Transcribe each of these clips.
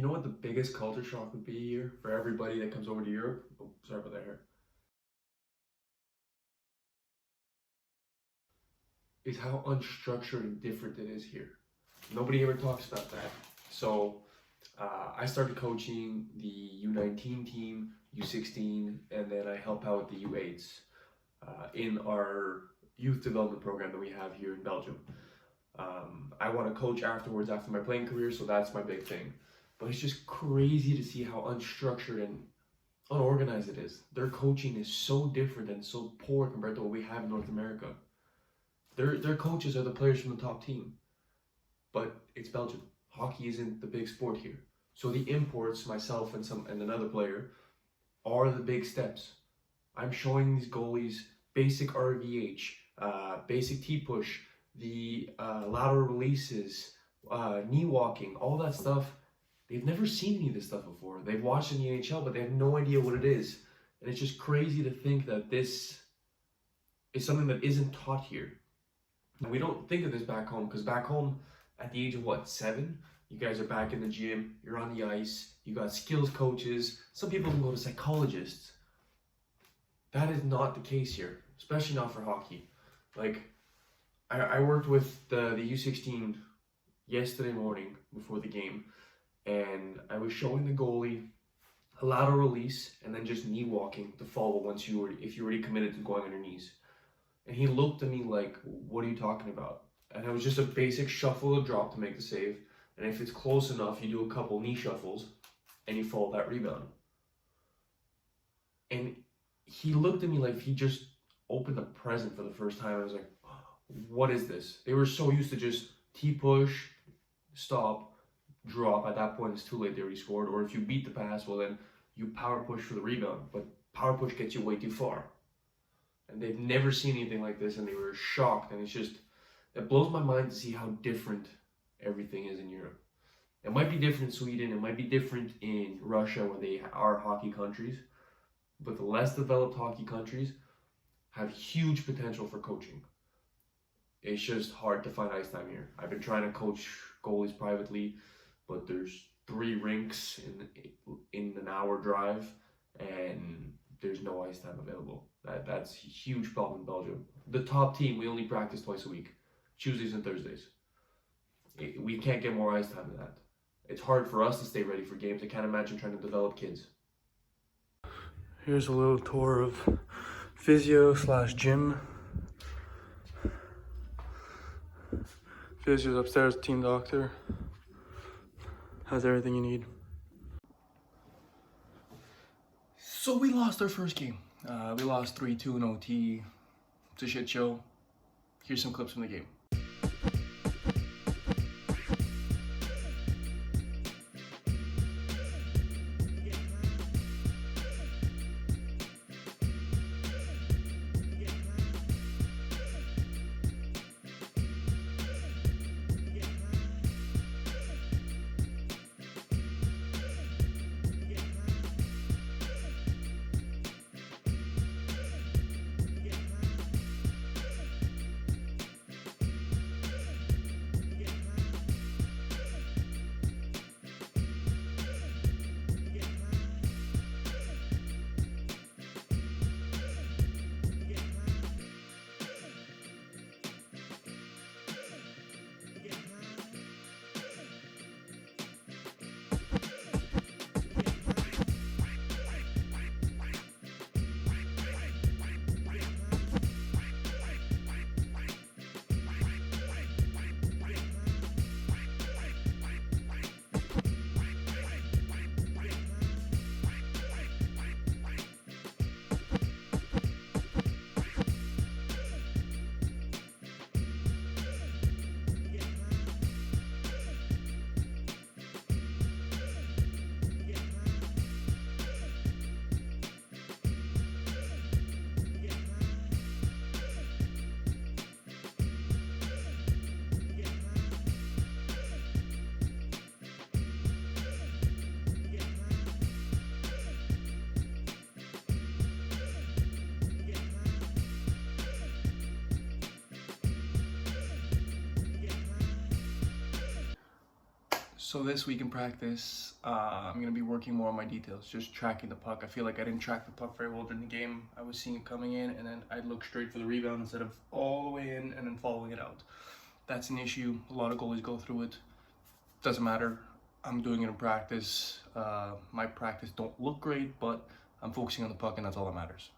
You know what the biggest culture shock would be here for everybody that comes over to Europe? Oh, sorry about that hair. Is how unstructured and different it is here. Nobody ever talks about that. So I started coaching the U19 team, U16, and then I help out with the U8s in our youth development program that we have here in Belgium. I want to coach afterwards after my playing career, so that's my big thing. But it's just crazy to see how unstructured and unorganized it is. Their coaching is so different and so poor compared to what we have in North America. Their coaches are the players from the top team, but it's Belgium. Hockey isn't the big sport here. So the imports, myself and another player, are the big steps. I'm showing these goalies basic RVH, basic T-push, the lateral releases, knee walking, all that stuff. They've never seen any of this stuff before. They've watched in the NHL, but they have no idea what it is. And it's just crazy to think that this is something that isn't taught here. And we don't think of this back home, because back home, at the age of what, 7, you guys are back in the gym, you're on the ice, you got skills coaches, some people can go to psychologists. That is not the case here, especially not for hockey. Like, I worked with the U16 yesterday morning before the game, and I was showing the goalie a lateral release and then just knee walking to follow if you already committed to going on your knees. And he looked at me like, what are you talking about? And it was just a basic shuffle or drop to make the save. And if it's close enough, you do a couple knee shuffles and you follow that rebound. And he looked at me like he just opened a present for the first time. I was like, what is this? They were so used to just T-push, stop, drop. At that point, it's too late. They already scored. Or if you beat the pass, well, then you power push for the rebound. But power push gets you way too far. And they've never seen anything like this, and they were shocked. And it blows my mind to see how different everything is in Europe. It might be different in Sweden, it might be different in Russia, where they are hockey countries, but the less developed hockey countries have huge potential for coaching. It's just hard to find ice time here. I've been trying to coach goalies privately, but there's 3 rinks in an hour drive, and there's no ice time available. That's a huge problem in Belgium. The top team, we only practice twice a week, Tuesdays and Thursdays. We can't get more ice time than that. It's hard for us to stay ready for games. I can't imagine trying to develop kids. Here's a little tour of physio/gym. Physio's upstairs, team doctor. Has everything you need. So we lost our first game. We lost 3-2 in OT. It's a shit show. Here's some clips from the game. So this week in practice, I'm going to be working more on my details, just tracking the puck. I feel like I didn't track the puck very well during the game. I was seeing it coming in, and then I'd look straight for the rebound instead of all the way in and then following it out. That's an issue. A lot of goalies go through it. Doesn't matter. I'm doing it in practice. My practice don't look great, but I'm focusing on the puck, and that's all that matters.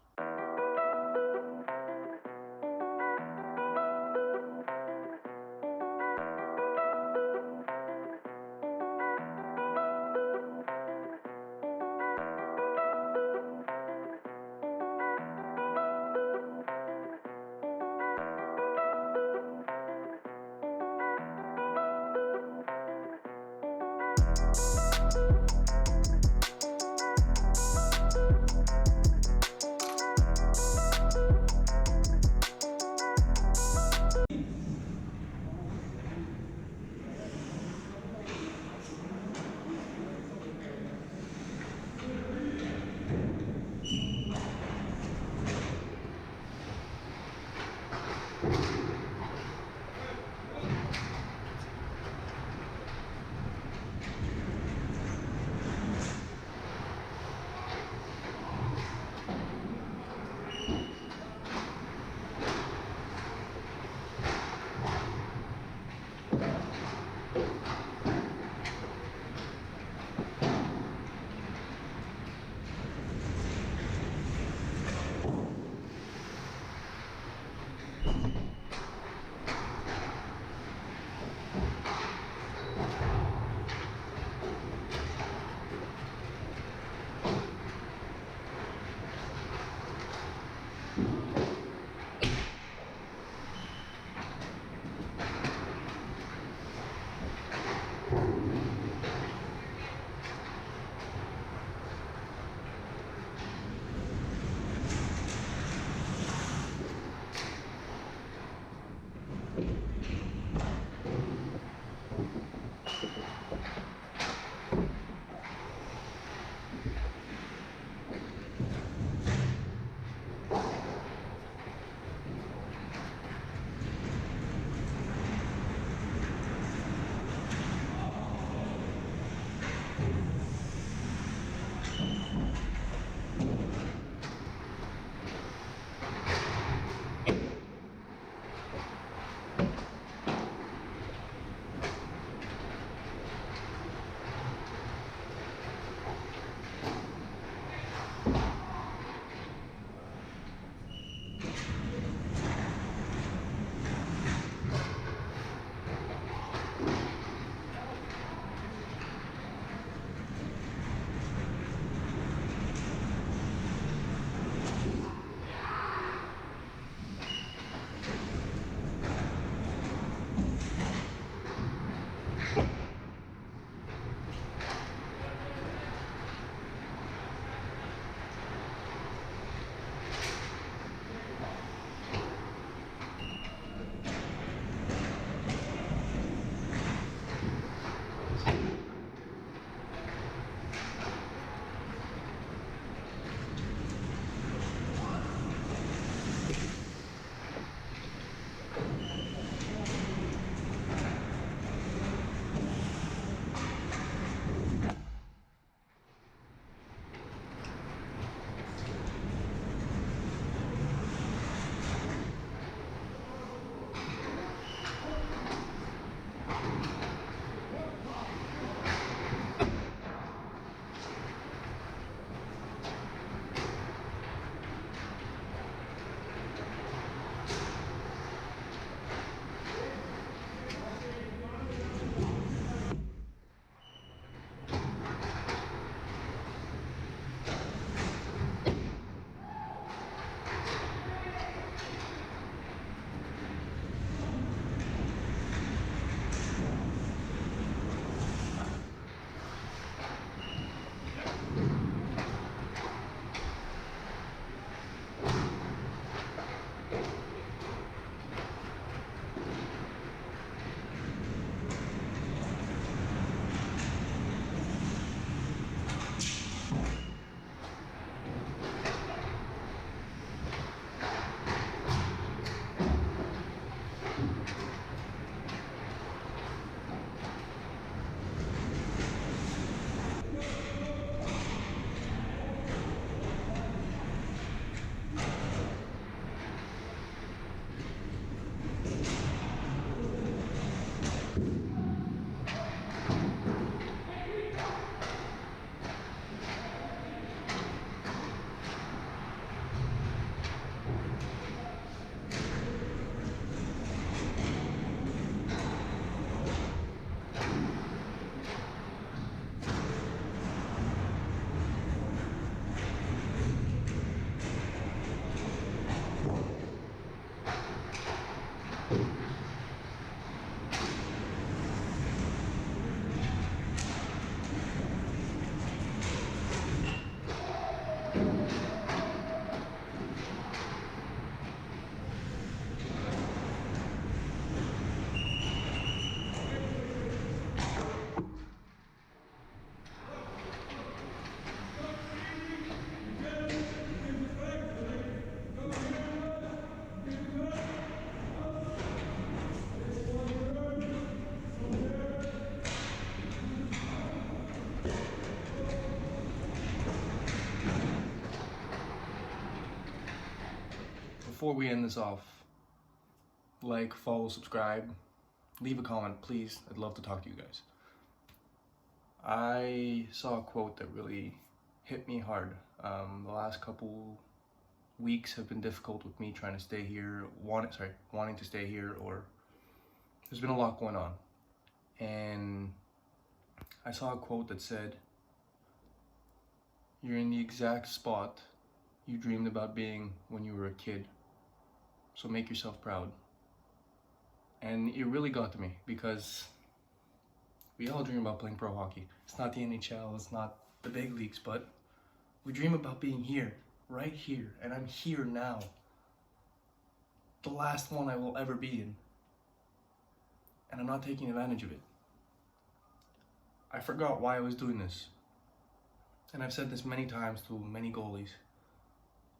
before we end this off, like, follow, subscribe, leave a comment, please. I'd love to talk to you guys. I saw a quote that really hit me hard. The last couple weeks have been difficult with me trying to stay here, wanting to stay here, or there's been a lot going on. And I saw a quote that said, "You're in the exact spot you dreamed about being when you were a kid, so make yourself proud." And it really got to me, because we all dream about playing pro hockey. It's not the NHL, it's not the big leagues, but we dream about being here, right here, and I'm here now. The last one I will ever be in. And I'm not taking advantage of it. I forgot why I was doing this. And I've said this many times to many goalies.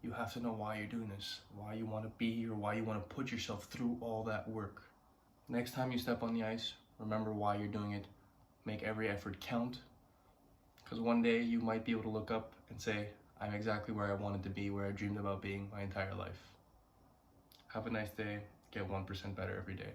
You have to know why you're doing this, why you want to be here, why you want to put yourself through all that work. Next time you step on the ice, remember why you're doing it. Make every effort count. Because one day you might be able to look up and say, I'm exactly where I wanted to be, where I dreamed about being my entire life. Have a nice day. Get 1% better every day.